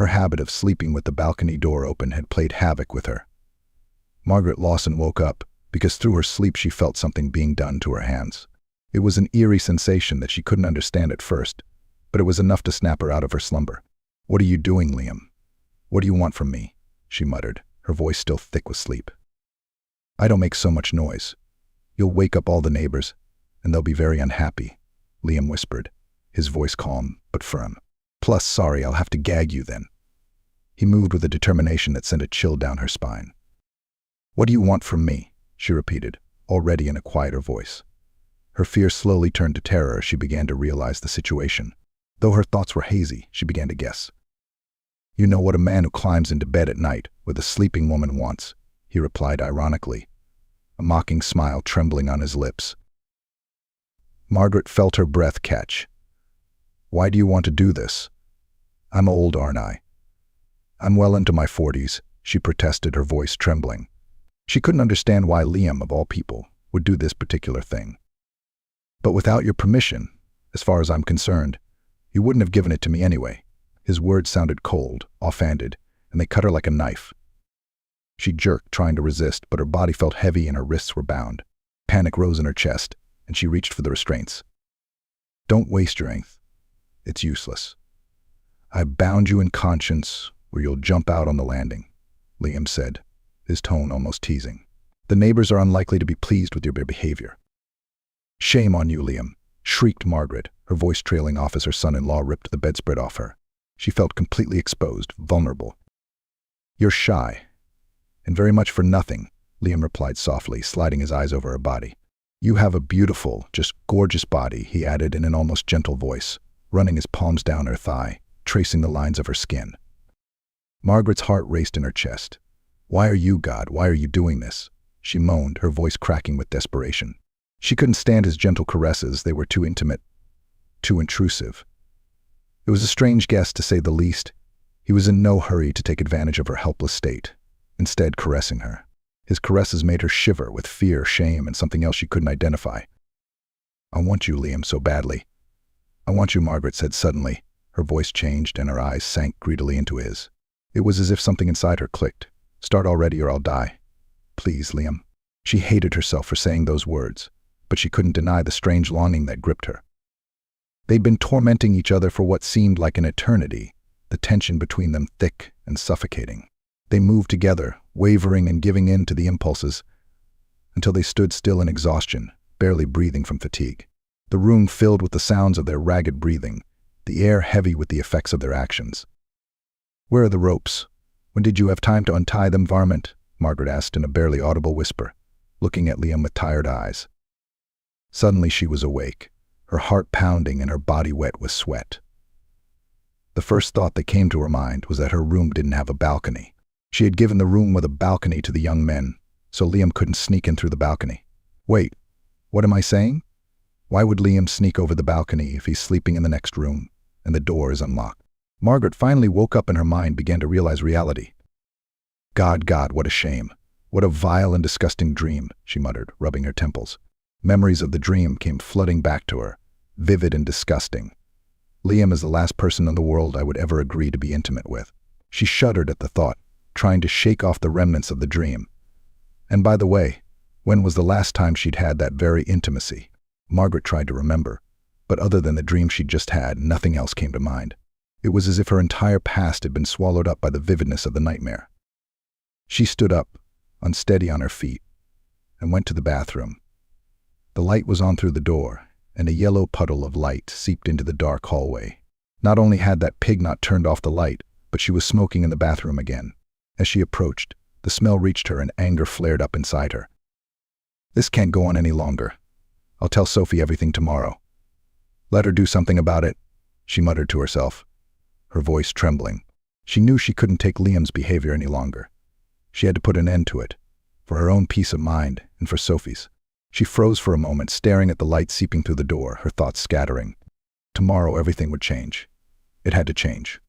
Her habit of sleeping with the balcony door open had played havoc with her. Margaret Lawson woke up because through her sleep she felt something being done to her hands. It was an eerie sensation that she couldn't understand at first, but it was enough to snap her out of her slumber. "What are you doing, Liam? What do you want from me?" she muttered, her voice still thick with sleep. "I don't make so much noise. You'll wake up all the neighbors, and they'll be very unhappy," Liam whispered, his voice calm but firm. "Plus, sorry, I'll have to gag you then." He moved with a determination that sent a chill down her spine. "What do you want from me?" she repeated, already in a quieter voice. Her fear slowly turned to terror as she began to realize the situation. Though her thoughts were hazy, she began to guess. "You know what a man who climbs into bed at night with a sleeping woman wants," he replied ironically, a mocking smile trembling on his lips. Margaret felt her breath catch. "Why do you want to do this? I'm old, aren't I?" "I'm well into my 40s, she protested, her voice trembling. She couldn't understand why Liam, of all people, would do this particular thing. "But without your permission, as far as I'm concerned, you wouldn't have given it to me anyway." His words sounded cold, offhanded, and they cut her like a knife. She jerked, trying to resist, but her body felt heavy and her wrists were bound. Panic rose in her chest, and she reached for the restraints. "Don't waste your strength. It's useless. I've bound you in conscience, or you'll jump out on the landing," Liam said, his tone almost teasing. "The neighbors are unlikely to be pleased with your behavior." "Shame on you, Liam," shrieked Margaret, her voice trailing off as her son-in-law ripped the bedspread off her. She felt completely exposed, vulnerable. "You're shy, and very much for nothing," Liam replied softly, sliding his eyes over her body. "You have a beautiful, just gorgeous body," he added in an almost gentle voice, running his palms down her thigh, tracing the lines of her skin. Margaret's heart raced in her chest. "Why are you, God? Why are you doing this?" she moaned, her voice cracking with desperation. She couldn't stand his gentle caresses. They were too intimate, too intrusive. It was a strange guest, to say the least. He was in no hurry to take advantage of her helpless state, instead caressing her. His caresses made her shiver with fear, shame, and something else she couldn't identify. "I want you, Liam, so badly. I want you," Margaret said suddenly. Her voice changed and her eyes sank greedily into his. It was as if something inside her clicked. "Start already or I'll die. Please, Liam." She hated herself for saying those words, but she couldn't deny the strange longing that gripped her. They'd been tormenting each other for what seemed like an eternity, the tension between them thick and suffocating. They moved together, wavering and giving in to the impulses, until they stood still in exhaustion, barely breathing from fatigue. The room filled with the sounds of their ragged breathing, the air heavy with the effects of their actions. "Where are the ropes? When did you have time to untie them, varmint?" Margaret asked in a barely audible whisper, looking at Liam with tired eyes. Suddenly she was awake, her heart pounding and her body wet with sweat. The first thought that came to her mind was that her room didn't have a balcony. She had given the room with a balcony to the young men, so Liam couldn't sneak in through the balcony. Wait, what am I saying? Why would Liam sneak over the balcony if he's sleeping in the next room and the door is unlocked? Margaret finally woke up and her mind began to realize reality. God, what a shame. What a vile and disgusting dream," she muttered, rubbing her temples. Memories of the dream came flooding back to her, vivid and disgusting. Liam is the last person in the world I would ever agree to be intimate with. She shuddered at the thought, trying to shake off the remnants of the dream. And by the way, when was the last time she'd had that very intimacy? Margaret tried to remember, but other than the dream she'd just had, nothing else came to mind. It was as if her entire past had been swallowed up by the vividness of the nightmare. She stood up, unsteady on her feet, and went to the bathroom. The light was on through the door, and a yellow puddle of light seeped into the dark hallway. Not only had that pig not turned off the light, but she was smoking in the bathroom again. As she approached, the smell reached her and anger flared up inside her. "This can't go on any longer. I'll tell Sophie everything tomorrow. Let her do something about it," she muttered to herself, her voice trembling. She knew she couldn't take Liam's behavior any longer. She had to put an end to it, for her own peace of mind and for Sophie's. She froze for a moment, staring at the light seeping through the door, her thoughts scattering. Tomorrow everything would change. It had to change.